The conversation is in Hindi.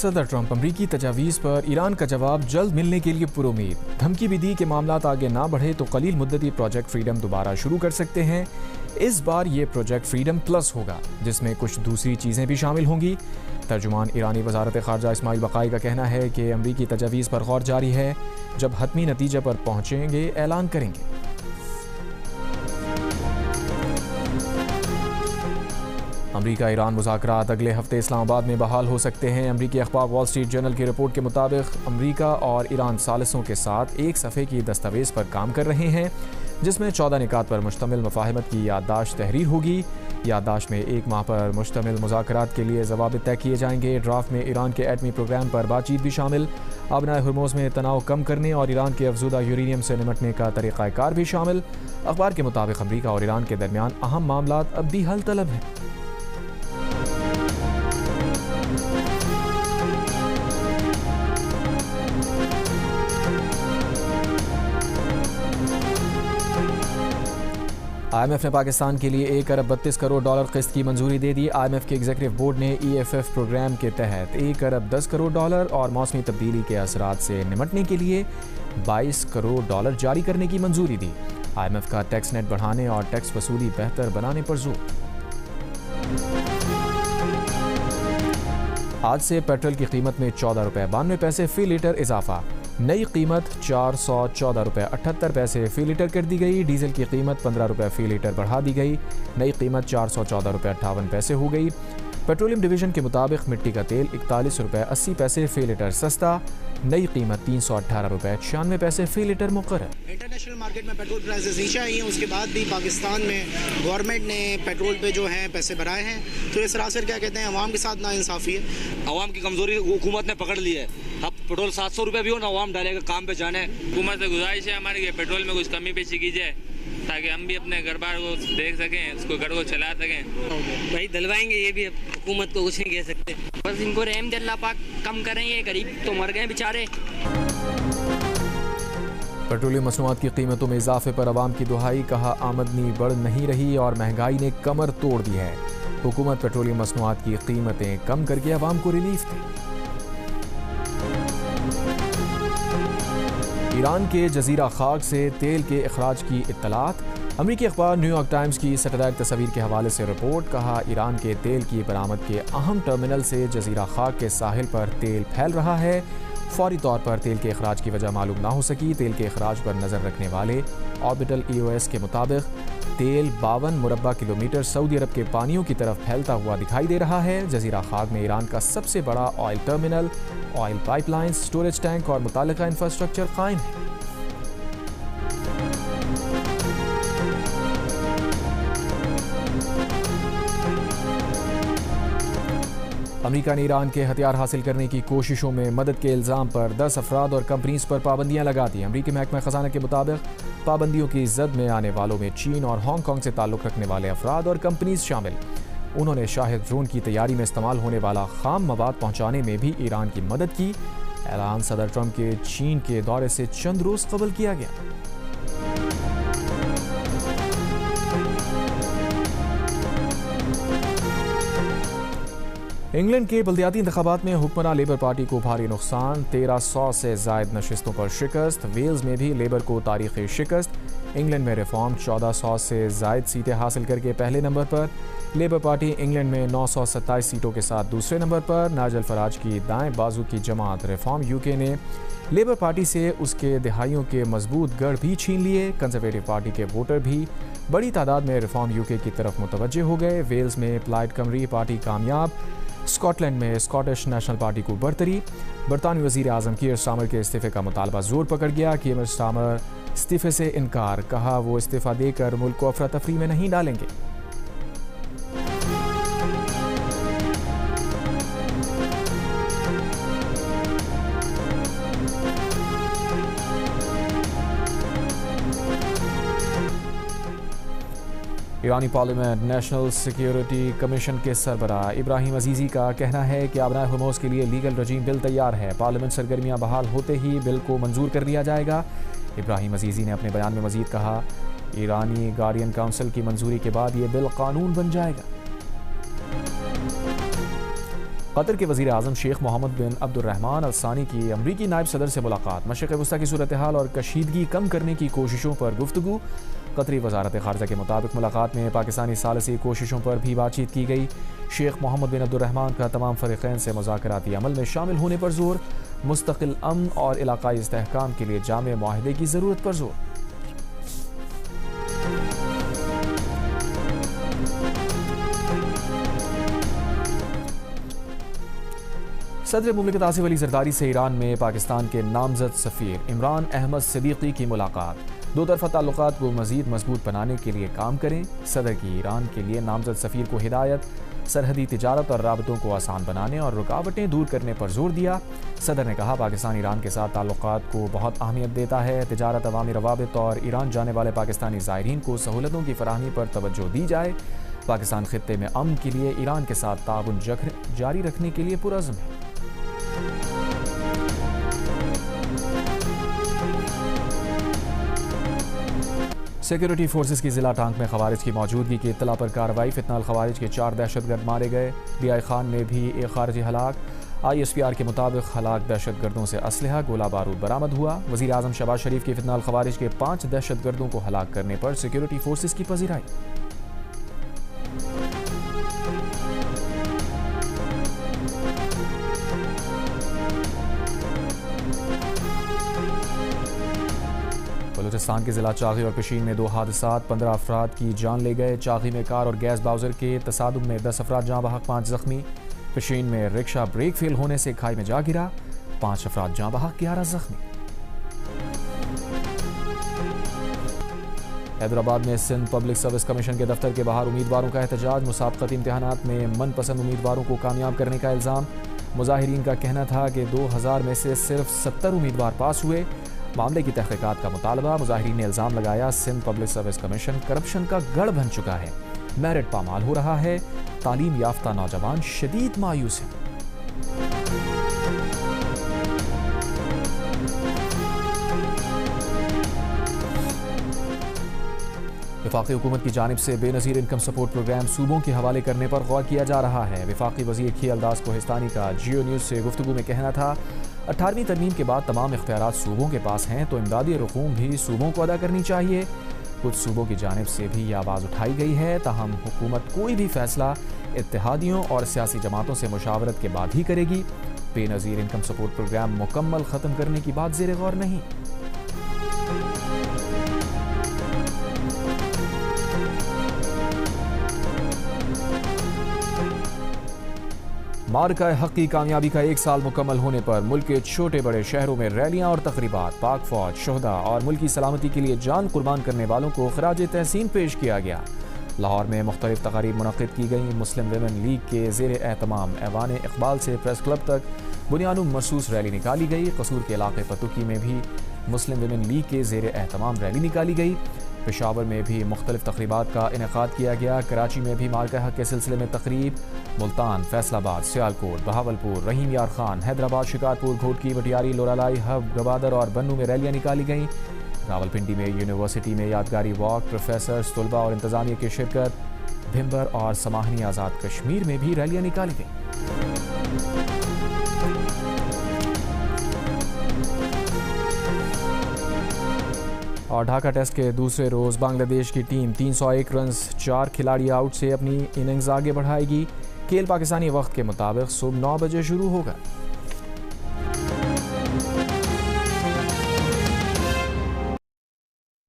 सदर ट्रंप अमरीकी तजावीज़ पर ईरान का जवाब जल्द मिलने के लिए पुरुमीद। धमकी भी दी कि मामलात आगे ना बढ़े तो कलील मुद्दती प्रोजेक्ट फ्रीडम दोबारा शुरू कर सकते हैं। इस बार ये प्रोजेक्ट फ्रीडम प्लस होगा, जिसमें कुछ दूसरी चीज़ें भी शामिल होंगी। तर्जुमान ईरानी वजारत ख़ारजा इस्माइल बक़ाई का कहना है कि अमरीकी तजावीज़ पर गौर जारी है, जब हतमी नतीजे पर पहुँचेंगे ऐलान करेंगे। अमरीका ईरान मुज़ाकरात अगले हफ्ते इस्लामाबाद में बहाल हो सकते हैं। अमरीकी अखबार वॉल स्ट्रीट जर्नल की रिपोर्ट के मुताबिक अमरीका और ईरान सालिसों के साथ एक सफ़े की दस्तावेज़ पर काम कर रहे हैं, जिसमें 14 निकात पर मुश्तमिल मुफाहमत की याददाश्त तहरीर होगी। याददाश्त में 1 माह पर मुश्तमिल मुज़ाकरात के लिए ज़वाबित तय किए जाएंगे। ड्राफ्ट में ईरान के एटमी प्रोग्राम पर बातचीत भी शामिल, अबनाए हुर्मुज़ में तनाव कम करने और ईरान के अफजुदा यूरेनियम से निमटने का तरीक़ाकार भी शामिल। अखबार के मुताबिक अमरीका और ईरान के दरमियान अहम मामलात अब भी हल तलब हैं। IMF ने पाकिस्तान के लिए 1 अरब 32 करोड़ डॉलर किस्त की मंजूरी दे दी। IMF के एग्जीक्यूटिव बोर्ड ने EFF प्रोग्राम के तहत 1 अरब 10 करोड़ डॉलर और मौसमी तब्दीली के असरात से निमटने के लिए 22 करोड़ डॉलर जारी करने की मंजूरी दी। IMF का टैक्स नेट बढ़ाने और टैक्स वसूली बेहतर बनाने पर जोर। आज से पेट्रोल की कीमत में 14 रुपये 92 पैसे फी लीटर इजाफा। नई कीमत 414 रुपये 78 पैसे फी लीटर कर दी गई। डीजल की कीमत 15 रुपये फी लीटर बढ़ा दी गई। नई कीमत 414 रुपये 58 पैसे हो गई। पेट्रोलियम डिवीजन के मुताबिक मिट्टी का तेल 41 रुपये 80 पैसे फी लीटर सस्ता। नई कीमत 318 रुपये 96 पैसे फी लीटर मुकर्रर। इंटरनेशनल मार्केट में पेट्रोल प्राइसेस नीचे आई हैं, उसके बाद भी पाकिस्तान में गवर्नमेंट ने पेट्रोल पे जो है पैसे बढ़ाए हैं, तो ये सरासर क्या कहते हैं अवाम के साथ नाइंसाफ़ी है। अवाम की कमजोरी हुकूमत ने पकड़ ली है। अब पेट्रोल 700 रुपये भी हो ना, अवाम डालेगा काम पे जाने। हुकूमत से गुजारिश है हमारी कि पेट्रोल में कुछ कमी पेशी की जाए, ताकि हम भी अपने घर बार को देख सकें, उसको घर को चला सकें। भाई दिलवाएंगे, ये भी हुकूमत को कुछ नहीं कह सकते। बस इनको रहम दे अल्लाह पाक, कम करें। ये गरीब तो मर गए बेचारे। पेट्रोलियम मसनूआत की कीमतों में इजाफे पर अवाम की दुहाई, कहा आमदनी बढ़ नहीं रही और महंगाई ने कमर तोड़ दी है। हुकूमत पेट्रोलियम मसनूआत की कीमतें कम करके अवाम को रिलीफ दे। ईरान के जजीरा खाक से तेल के अखराज की इत्तलात। अमरीकी अखबार न्यूयॉर्क टाइम्स की सैटेलाइट तस्वीर के हवाले से रिपोर्ट, कहा ईरान के तेल की बरामद के अहम टर्मिनल से जजीरा खाक के साहिल पर तेल फैल रहा है। फौरी तौर पर तेल के अखराज की वजह मालूम ना हो सकी। तेल के अखराज पर नज़र रखने वाले ऑर्बिटल EOS के मुताबिक तेल 52 मुरब्बा किलोमीटर सऊदी अरब के पानियों की तरफ फैलता हुआ दिखाई दे रहा है। जजीरा खाक में ईरान का सबसे बड़ा oil terminal, oil pipeline, storage tank और मुताल्लिका इंफ्रास्ट्रक्चर कायम है। अमेरिका ने ईरान के हथियार हासिल करने की कोशिशों में मदद के इल्ज़ाम पर 10 अफराद और कंपनीज पर पाबंदियां लगा दी। अमरीकी महकमा खजाना के मुताबिक पाबंदियों की जद में आने वालों में चीन और हांगकांग से ताल्लुक़ रखने वाले अफराद और कंपनीज शामिल। उन्होंने शाहिद ड्रोन की तैयारी में इस्तेमाल होने वाला खाम मवाद पहुँचाने में भी ईरान की मदद की। ऐलान सदर ट्रंप के चीन के दौरे से चंद रोज़ कबल किया गया। इंग्लैंड के बल्दियाती इंतखाबात में हुक्मरान लेबर पार्टी को भारी नुकसान, 1300 से जायद नशिस्तों पर शिकस्त। वेल्स में भी लेबर को तारीखी शिकस्त। इंग्लैंड में रिफॉर्म 1400 से जायद सीटें हासिल करके पहले नंबर पर। लेबर पार्टी इंग्लैंड में 927 सीटों के साथ दूसरे नंबर पर। नाइजल फराज की दाएं बाजू की जमात रिफॉर्म यूके ने लेबर पार्टी से उसके दिहाइयों के मजबूत गढ़ भी छीन लिए। कंजर्वेटिव पार्टी के वोटर भी बड़ी तादाद में रिफॉर्म यूके की तरफ मुतवज्जे हो गए। वेल्स में प्लाइड कमरी पार्टी कामयाब। स्कॉटलैंड में स्कॉटिश नेशनल पार्टी को बरतरी। बरतानवी वज़ीर आज़म कीयर स्टार्मर के इस्तीफे का मुतालबा जोर पकड़ गया। कीयर स्टार्मर इस्तीफे से इनकार, कहा वो इस्तीफा देकर मुल्क को अफरा तफरी में नहीं डालेंगे। ईरानी पार्लियामेंट नेशनल सिक्योरिटी कमीशन के सरबराह इब्राहिम अजीज़ी का कहना है कि अबनाए हुर्मुज़ के लिए लीगल रजीम बिल तैयार है। पार्लियामेंट सरगर्मियां बहाल होते ही बिल को मंजूर कर लिया जाएगा। इब्राहिम अजीज़ी ने अपने बयान में मजीद कहा, ईरानी गार्डियन काउंसिल की मंजूरी के बाद ये बिल कानून बन जाएगा। कतर के वज़ीर आज़म शेख मोहम्मद बिन अब्दुर्रहमान अल सानी की अमरीकी नायब सदर से मुलाकात, मशरिक़ वस्ता की सूरत हाल और कशीदगी कम करने की कोशिशों पर गुफ्तगू। कतरी वज़ारत ख़ारजा के मुताबिक मुलाकात में पाकिस्तानी सालसी कोशिशों पर भी बातचीत की गई। शेख मोहम्मद बिन अब्दुर्रहमान का तमाम फ़रीक़ैन से मुज़ाकराती अमल में शामिल होने पर जोर, मुस्तक़िल अमन और इलाक़ाई इस्तेहकाम के लिए जामे मुआहदे की ज़रूरत पर जोर। सदर मुमलिकत आसिफ अली जरदारी से ईरान में पाकिस्तान के नामजद सफ़ीर इमरान अहमद सिद्दीकी की मुलाकात। दो तरफ़ा ताल्लुकात को मज़ीद मजबूत बनाने के लिए काम करें। सदर की ईरान के लिए नामजद सफ़ीर को हिदायत, सरहदी तिजारत और राबतों को आसान बनाने और रुकावटें दूर करने पर जोर दिया। सदर ने कहा, पाकिस्तान ईरान के साथ ताल्लुकात को बहुत अहमियत देता है। तिजारत, अवामी रवाबित और ईरान जाने वाले पाकिस्तानी ज़ायरीन को सहूलतों की फराहमी पर तवज्जो दी जाए। पाकिस्तान खित्ते में अमन के लिए ईरान के साथ ताउन जारी रखने के लिए पुरअज़्म है। सिक्योरिटी फोर्सेस की जिला टांक में खवारिज की मौजूदगी की इत्तला पर कार्रवाई। फितनाल खवारिज के 4 दहशतगर्द मारे गए। DI खान में भी एक खारजी हलाक। ISPR के मुताबिक हलाक दहशतगर्दों से असलहा, गोला बारूद बरामद हुआ। वज़ीर आज़म शहबाज शरीफ की फितनाल खवारिज के 5 दहशतगर्दों को हलाक करने पर सिक्योरिटी फोर्सेस की पजीराई। बलूचिस्तान के जिला चागी और पिशीन में 2 हादसात, 15 अफराद की जान ले गए। चागी में कार और गैस बाउजर के तसादुम में 10 अफराद जाँ बहक, 5 जख्मी। पिशीन में रिक्शा ब्रेक फेल होने से खाई में जा गिरा, 5 अफराद जाँ बहक, 11 जख्मी। हैदराबाद में सिंध पब्लिक सर्विस कमीशन के दफ्तर के बाहर उम्मीदवारों का एहतजाज। मुसाबकती इम्तिहानात में मनपसंद उम्मीदवारों को कामयाब करने का इल्ज़ाम। मुजाहिरीन का कहना था कि 2000 में से सिर्फ 70 उम्मीदवार पास हुए। मामले की तहकीकात का मुतालबा। मुजाहिरीन ने इल्ज़ाम लगाया, Sindh public service commission corruption का गढ़ बन चुका है, मेरिट पामाल हो रहा है। तालीम याफ्ता नौजवान शदीद मायूस हैं। वफाकी हुकूमत की जानिब से बेनज़ीर इनकम सपोर्ट प्रोग्राम सूबों के हवाले करने पर गौर किया जा रहा है। वफाकी वज़ीर खियलदास कोहिस्तानी का जियो न्यूज़ से गुफ्तगू में कहना था, 18वीं तरमीम के बाद तमाम इख्तियारात सूबों के पास हैं, तो इमदादी रकूम भी सूबों को अदा करनी चाहिए। कुछ सूबों की जानिब से भी यह आवाज़ उठाई गई है, ताहम हुकूमत कोई भी फैसला इत्तेहादियों और सियासी जमातों से मुशावरत के बाद ही करेगी। बेनज़ीर इनकम सपोर्ट प्रोग्राम मुकम्मल ख़त्म करने की बात ज़ेर गौर नहीं। मार्का हक़ की कामयाबी का 1 साल मुकम्मल होने पर मुल्क के छोटे बड़े शहरों में रैलियां और तकरीबात। पाक फौज, शोहदा और मुल्की सलामती के लिए जान कुर्बान करने वालों को खराज तहसीन पेश किया गया। लाहौर में मुख्तलिफ तकारीब मुनक़िद की गई। मुस्लिम विमेन लीग के ज़ेर एहतमाम ऐवान इक़बाल से प्रेस क्लब तक बुनियानुम मखसूस रैली निकाली गई। कसूर के इलाके पतुकी में भी मुस्लिम विमेन लीग के ज़ेर एहतमाम रैली निकाली गई। पेशावर में भी मुख्तलिफ तकरीबात का इनेकाद किया गया। कराची में भी मार्का हक़ के सिलसिले में तकरीब। मुल्तान, फैसलाबाद, सियालकोट, बहावलपुर, रहीम यार खान, हैदराबाद, शिकारपुर, घोटकी, बटियारी, लोरालाई, हब, गवादर और बन्नू में रैलियां निकाली गईं। रावलपिंडी में यूनिवर्सिटी में यादगारी वॉक, प्रोफेसर्स, तलबा और इंतजामिया की शिरकत। भिम्बर और समाहनी आज़ाद कश्मीर में भी रैलियां निकाली गईं। और ढाका टेस्ट के दूसरे रोज़ बांग्लादेश की टीम 301 रन्स, 4 खिलाड़ी आउट से अपनी इनिंग्स आगे बढ़ाएगी। खेल पाकिस्तानी वक्त के मुताबिक सुबह 9 बजे शुरू होगा।